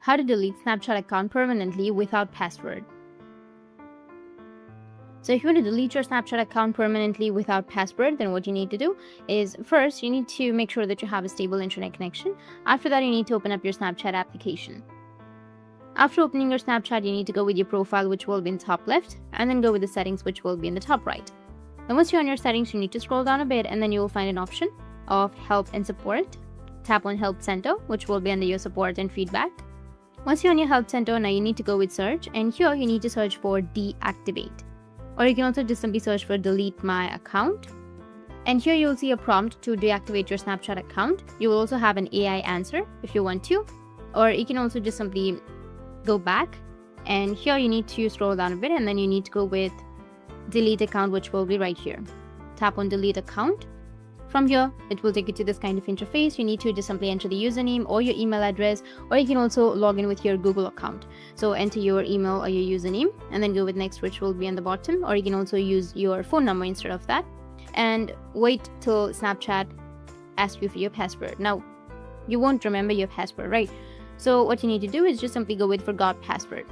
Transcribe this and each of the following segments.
how to delete Snapchat account permanently without password. So if you want to delete your Snapchat account permanently without password, then what you need to do is, first, you need to make sure that you have a stable internet connection. After that, you need to open up your Snapchat application. After opening your Snapchat, you need to go with your profile, which will be in the top left, and then go with the settings, which will be in the top right. And once you're on your settings, you need to scroll down a bit, and then you will find an option of help and support. Tap on Help Center, which will be under your support and feedback. Once you're on your Help Center, now you need to go with search, and here you need to search for deactivate. Or you can also just simply search for delete my account. And here you'll see a prompt to deactivate your Snapchat account. You will also have an AI answer if you want to. Or you can also just simply go back. And here you need to scroll down a bit, and then you need to go with delete account, which will be right here. Tap on delete account. From here, it will take you to this kind of interface. You need to just simply enter the username or your email address, or you can also log in with your Google account. So enter your email or your username and then go with next, which will be on the bottom, or you can also use your phone number instead of that. And wait till Snapchat asks you for your password. Now, you won't remember your password, right? So what you need to do is just simply go with forgot password.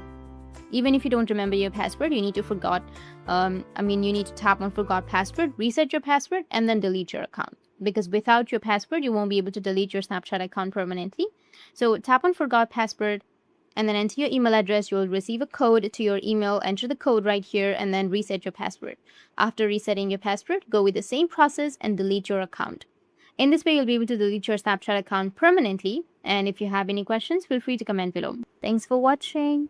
Even if you don't remember your password, you need to you need to tap on forgot password, reset your password, and then delete your account. Because without your password, you won't be able to delete your Snapchat account permanently. So tap on forgot password, and then enter your email address. You'll receive a code to your email. Enter the code right here, and then reset your password. After resetting your password, go with the same process and delete your account. In this way, you'll be able to delete your Snapchat account permanently. And if you have any questions, feel free to comment below. Thanks for watching.